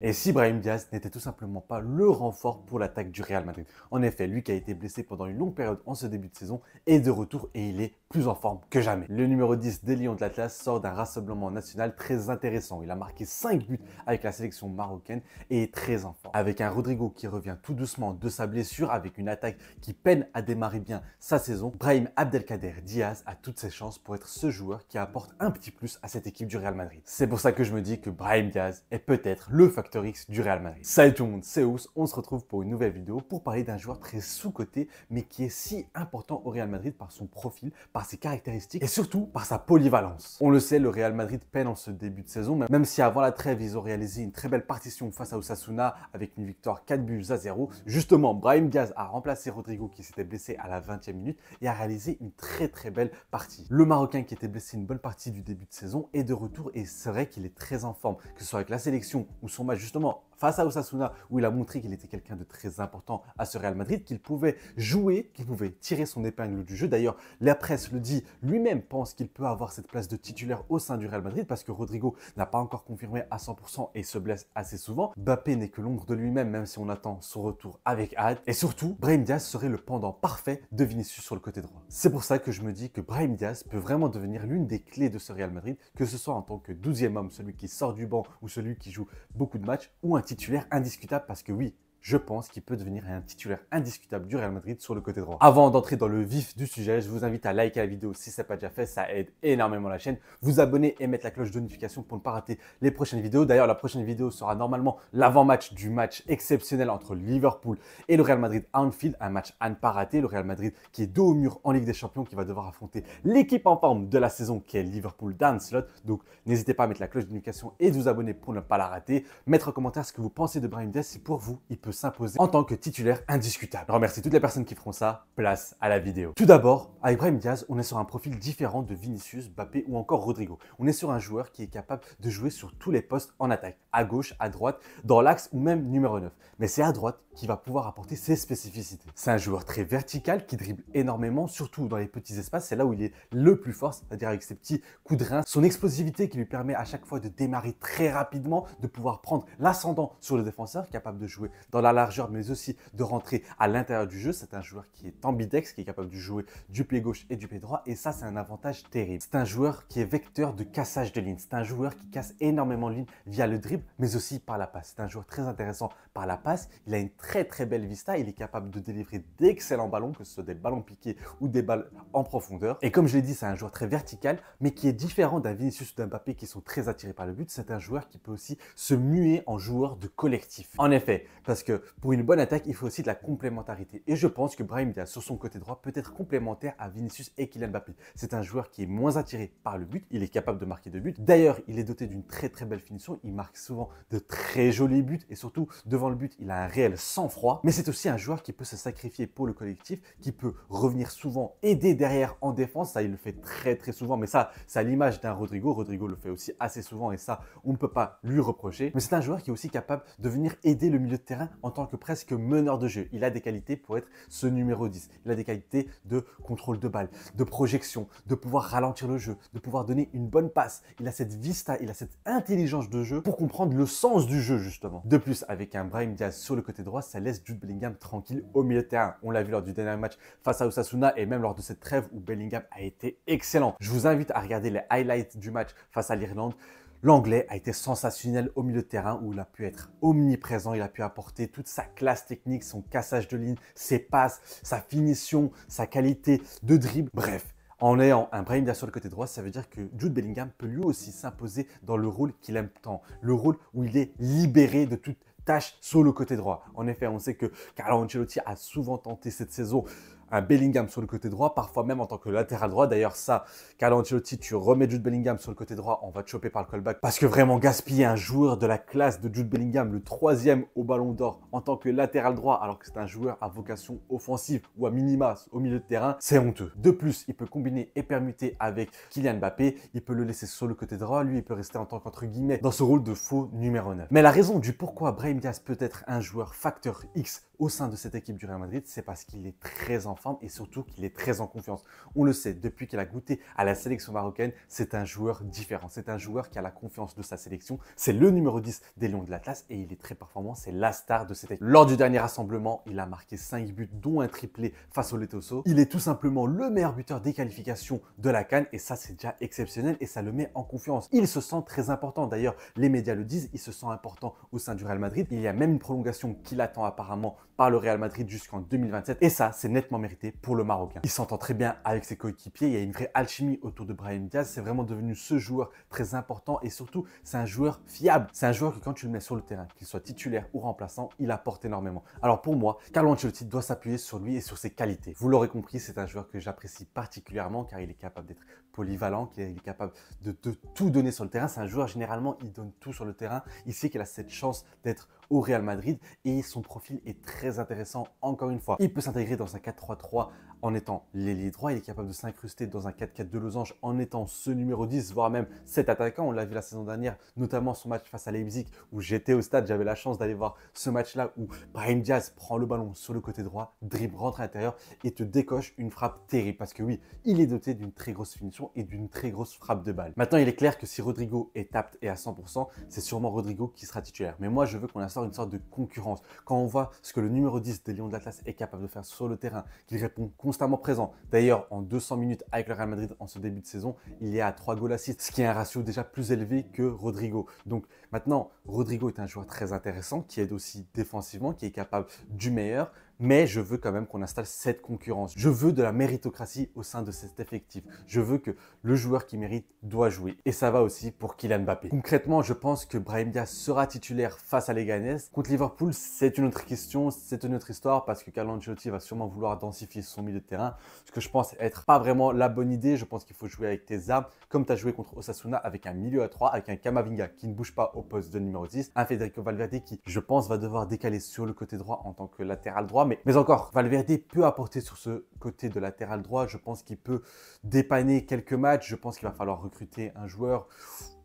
Et si Brahim Diaz n'était tout simplement pas le renfort pour l'attaque du Real Madrid. En effet, lui qui a été blessé pendant une longue période en ce début de saison est de retour et il est plus en forme que jamais. Le numéro 10 des Lions de l'Atlas sort d'un rassemblement national très intéressant. Il a marqué 5 buts avec la sélection marocaine et est très en forme. Avec un Rodrigo qui revient tout doucement de sa blessure, avec une attaque qui peine à démarrer bien sa saison, Brahim Abdelkader Diaz a toutes ses chances pour être ce joueur qui apporte un petit plus à cette équipe du Real Madrid. C'est pour ça que je me dis que Brahim Diaz est peut-être le facteur X du Real Madrid. Salut tout le monde, c'est Ous, on se retrouve pour une nouvelle vidéo pour parler d'un joueur très sous-coté mais qui est si important au Real Madrid par son profil, par ses caractéristiques et surtout par sa polyvalence. On le sait, le Real Madrid peine en ce début de saison, même si avant la trêve ils ont réalisé une très belle partition face à Osasuna avec une victoire 4-0. Justement, Brahim Diaz a remplacé Rodrigo qui s'était blessé à la 20e minute et a réalisé une très belle partie. Le Marocain qui était blessé une bonne partie du début de saison est de retour et c'est vrai qu'il est très en forme, que ce soit avec la sélection ou son match justement face à Osasuna, où il a montré qu'il était quelqu'un de très important à ce Real Madrid, qu'il pouvait jouer, qu'il pouvait tirer son épingle du jeu. D'ailleurs, la presse le dit, lui-même pense qu'il peut avoir cette place de titulaire au sein du Real Madrid, parce que Rodrigo n'a pas encore confirmé à 100% et se blesse assez souvent. Mbappé n'est que l'ombre de lui-même, même si on attend son retour avec hâte. Et surtout, Brahim Diaz serait le pendant parfait de Vinicius sur le côté droit. C'est pour ça que je me dis que Brahim Diaz peut vraiment devenir l'une des clés de ce Real Madrid, que ce soit en tant que 12e homme, celui qui sort du banc ou celui qui joue beaucoup de matchs, ou un titulaire indiscutable parce que oui, je pense qu'il peut devenir un titulaire indiscutable du Real Madrid sur le côté droit. Avant d'entrer dans le vif du sujet, je vous invite à liker la vidéo si ce n'est pas déjà fait, ça aide énormément la chaîne. Vous abonner et mettre la cloche de notification pour ne pas rater les prochaines vidéos. D'ailleurs, la prochaine vidéo sera normalement l'avant-match du match exceptionnel entre Liverpool et le Real Madrid à Anfield, un match à ne pas rater. Le Real Madrid qui est dos au mur en Ligue des Champions, qui va devoir affronter l'équipe en forme de la saison qui est Liverpool d'Arne Slot. Donc n'hésitez pas à mettre la cloche de notification et de vous abonner pour ne pas la rater. Mettre en commentaire ce que vous pensez de Brahim Diaz si pour vous, il peut s'imposer en tant que titulaire indiscutable. Je remercie toutes les personnes qui feront ça. Place à la vidéo. Tout d'abord, avec Brahim Diaz, on est sur un profil différent de Vinicius, Mbappé ou encore Rodrigo. On est sur un joueur qui est capable de jouer sur tous les postes en attaque, à gauche, à droite, dans l'axe ou même numéro 9. Mais c'est à droite qu'il va pouvoir apporter ses spécificités. C'est un joueur très vertical qui dribble énormément, surtout dans les petits espaces. C'est là où il est le plus fort, c'est-à-dire avec ses petits coups de rein, son explosivité qui lui permet à chaque fois de démarrer très rapidement, de pouvoir prendre l'ascendant sur le défenseur, capable de jouer dans la largeur, mais aussi de rentrer à l'intérieur du jeu. C'est un joueur qui est ambidex, qui est capable de jouer du pied gauche et du pied droit, et ça, c'est un avantage terrible. C'est un joueur qui est vecteur de cassage de lignes. C'est un joueur qui casse énormément de lignes via le dribble, mais aussi par la passe. C'est un joueur très intéressant par la passe. Il a une très belle vista. Il est capable de délivrer d'excellents ballons, que ce soit des ballons piqués ou des balles en profondeur. Et comme je l'ai dit, c'est un joueur très vertical, mais qui est différent d'un Vinicius ou d'un Mbappé qui sont très attirés par le but. C'est un joueur qui peut aussi se muer en joueur de collectif. En effet, parce que pour une bonne attaque, il faut aussi de la complémentarité. Et je pense que Brahim Diaz, sur son côté droit, peut être complémentaire à Vinicius et Kylian Mbappé. C'est un joueur qui est moins attiré par le but. Il est capable de marquer de buts. D'ailleurs, il est doté d'une très belle finition. Il marque souvent de très jolis buts. Et surtout, devant le but, il a un réel sang-froid. Mais c'est aussi un joueur qui peut se sacrifier pour le collectif, qui peut revenir souvent aider derrière en défense. Ça, il le fait très souvent. Mais ça, c'est à l'image d'un Rodrigo. Rodrigo le fait aussi assez souvent. Et ça, on ne peut pas lui reprocher. Mais c'est un joueur qui est aussi capable de venir aider le milieu de terrain en tant que presque meneur de jeu. Il a des qualités pour être ce numéro 10. Il a des qualités de contrôle de balle, de projection, de pouvoir ralentir le jeu, de pouvoir donner une bonne passe. Il a cette vista, il a cette intelligence de jeu pour comprendre le sens du jeu justement. De plus, avec un Brahim Diaz sur le côté droit, ça laisse Jude Bellingham tranquille au milieu de terrain. On l'a vu lors du dernier match face à Osasuna et même lors de cette trêve où Bellingham a été excellent. Je vous invite à regarder les highlights du match face à l'Irlande. L'Anglais a été sensationnel au milieu de terrain où il a pu être omniprésent, il a pu apporter toute sa classe technique, son cassage de ligne, ses passes, sa finition, sa qualité de dribble, bref. En ayant un Brahim Diaz sur le côté droit, ça veut dire que Jude Bellingham peut lui aussi s'imposer dans le rôle qu'il aime tant, le rôle où il est libéré de toute tâche sur le côté droit. En effet, on sait que Carlo Ancelotti a souvent tenté cette saison un Bellingham sur le côté droit, parfois même en tant que latéral droit. D'ailleurs, ça, Carlo Ancelotti, tu remets Jude Bellingham sur le côté droit, on va te choper par le callback. Parce que vraiment gaspiller un joueur de la classe de Jude Bellingham, le 3e au Ballon d'Or, en tant que latéral droit, alors que c'est un joueur à vocation offensive ou à minima au milieu de terrain, c'est honteux. De plus, il peut combiner et permuter avec Kylian Mbappé, il peut le laisser sur le côté droit, lui, il peut rester en tant qu'entre guillemets dans ce rôle de faux numéro 9. Mais la raison du pourquoi Brahim Diaz peut être un joueur facteur X au sein de cette équipe du Real Madrid, c'est parce qu'il est très en forme et surtout qu'il est très en confiance. On le sait, depuis qu'il a goûté à la sélection marocaine, c'est un joueur différent. C'est un joueur qui a la confiance de sa sélection. C'est le numéro 10 des Lions de l'Atlas et il est très performant. C'est la star de cette équipe. Lors du dernier rassemblement, il a marqué 5 buts, dont un triplé face au Lesotho. Il est tout simplement le meilleur buteur des qualifications de la CAN et ça, c'est déjà exceptionnel et ça le met en confiance. Il se sent très important. D'ailleurs, les médias le disent, il se sent important au sein du Real Madrid. Il y a même une prolongation qu'il attend apparemment par le Real Madrid jusqu'en 2027 et ça, c'est nettement mérité pour le Marocain. Il s'entend très bien avec ses coéquipiers. Il y a une vraie alchimie autour de Brahim Diaz. C'est vraiment devenu ce joueur très important et surtout, c'est un joueur fiable. C'est un joueur que quand tu le mets sur le terrain, qu'il soit titulaire ou remplaçant, il apporte énormément. Alors pour moi, Carlo Ancelotti doit s'appuyer sur lui et sur ses qualités. Vous l'aurez compris, c'est un joueur que j'apprécie particulièrement car il est capable d'être polyvalent, qu'il est capable de tout donner sur le terrain. C'est un joueur, généralement, il donne tout sur le terrain. Il sait qu'il a cette chance d'être au Real Madrid et son profil est très intéressant encore une fois. Il peut s'intégrer dans un 4-3-3 en étant l'ailier droit, il est capable de s'incruster dans un 4-4 de losange en étant ce numéro 10, voire même cet attaquant. On l'a vu la saison dernière, notamment son match face à Leipzig où j'étais au stade, j'avais la chance d'aller voir ce match-là où Brahim Diaz prend le ballon sur le côté droit, dribble, rentre à l'intérieur et te décoche une frappe terrible parce que oui, il est doté d'une très grosse finition et d'une très grosse frappe de balle. Maintenant, il est clair que si Rodrigo est apte et à 100%, c'est sûrement Rodrigo qui sera titulaire. Mais moi, je veux qu'on instaure une sorte de concurrence. Quand on voit ce que le numéro 10 des Lions de l'Atlas est capable de faire sur le terrain, qu'il répond constamment présent. D'ailleurs, en 200 minutes avec le Real Madrid en ce début de saison, il est à 3 goals assists, ce qui est un ratio déjà plus élevé que Rodrigo. Donc maintenant, Rodrigo est un joueur très intéressant qui aide aussi défensivement, qui est capable du meilleur. Mais je veux quand même qu'on installe cette concurrence. Je veux de la méritocratie au sein de cet effectif. Je veux que le joueur qui mérite doit jouer. Et ça va aussi pour Kylian Mbappé. Concrètement, je pense que Brahim Diaz sera titulaire face à Leganés. Contre Liverpool, c'est une autre question, c'est une autre histoire parce que Carlo Ancelotti va sûrement vouloir densifier son milieu de terrain. Ce que je pense être pas vraiment la bonne idée. Je pense qu'il faut jouer avec tes armes, comme tu as joué contre Osasuna avec un milieu à 3, avec un Camavinga qui ne bouge pas au poste de numéro 10, un Federico Valverde qui, je pense, va devoir décaler sur le côté droit en tant que latéral droit. Mais encore, Valverde peut apporter sur ce côté de latéral droit. Je pense qu'il peut dépanner quelques matchs. Je pense qu'il va falloir recruter un joueur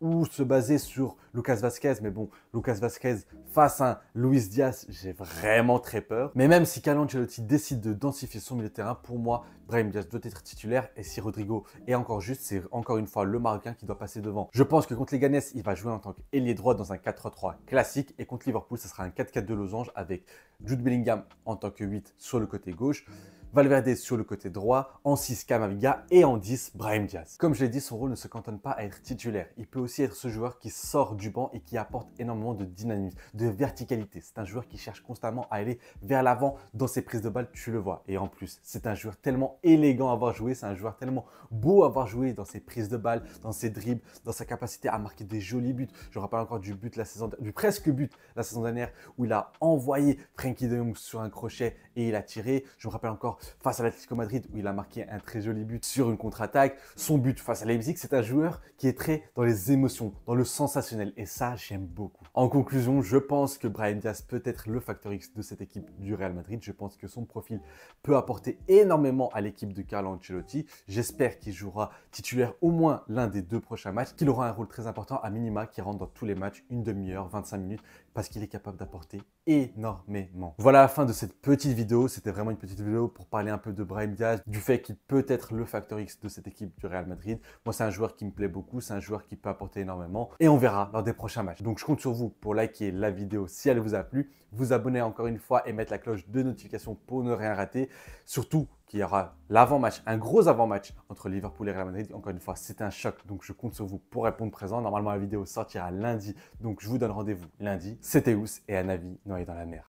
ou se baser sur Lucas Vazquez. Mais bon, Lucas Vazquez face à un Luis Diaz, j'ai vraiment très peur. Mais même si Carlo Ancelotti décide de densifier son milieu de terrain, pour moi, Brahim Diaz doit être titulaire. Et si Rodrigo est encore juste, c'est encore une fois le Marocain qui doit passer devant. Je pense que contre les Leganés, il va jouer en tant qu'ailier droit dans un 4-3-3 classique. Et contre Liverpool, ce sera un 4-4 de losange avec Jude Bellingham en tant que 8 sur le côté gauche, Valverde sur le côté droit, en 6 Camavinga et en 10 Brahim Diaz. Comme je l'ai dit, son rôle ne se cantonne pas à être titulaire. Il peut aussi être ce joueur qui sort du banc et qui apporte énormément de dynamisme, de verticalité. C'est un joueur qui cherche constamment à aller vers l'avant dans ses prises de balle, tu le vois. Et en plus, c'est un joueur tellement élégant à avoir joué, c'est un joueur tellement beau à avoir joué dans ses prises de balle, dans ses dribbles, dans sa capacité à marquer des jolis buts. Je me rappelle encore du presque but la saison dernière où il a envoyé Frenkie de Jong sur un crochet et il a tiré. Je me rappelle encore face à l'Atlético Madrid où il a marqué un très joli but sur une contre-attaque. Son but face à Leipzig, c'est un joueur qui est très dans les émotions, dans le sensationnel et ça, j'aime beaucoup. En conclusion, je pense que Brahim Diaz peut être le facteur X de cette équipe du Real Madrid. Je pense que son profil peut apporter énormément à l'équipe de Carlo Ancelotti. J'espère qu'il jouera titulaire au moins l'un des 2 prochains matchs, qu'il aura un rôle très important à minima, qui rentre dans tous les matchs, une demi-heure, 25 minutes, parce qu'il est capable d'apporter énormément. Voilà la fin de cette petite vidéo. C'était vraiment une petite vidéo pour parler un peu de Brahim Diaz, du fait qu'il peut être le facteur X de cette équipe du Real Madrid. Moi, c'est un joueur qui me plaît beaucoup, c'est un joueur qui peut apporter énormément et on verra lors des prochains matchs. Donc, je compte sur vous pour liker la vidéo si elle vous a plu, vous abonner encore une fois et mettre la cloche de notification pour ne rien rater. Surtout qu'il y aura l'avant-match, un gros avant-match entre Liverpool et Real Madrid. Encore une fois, c'est un choc, donc je compte sur vous pour répondre présent. Normalement, la vidéo sortira lundi, donc je vous donne rendez-vous lundi. C'était Ous et un avis noyé dans la mer.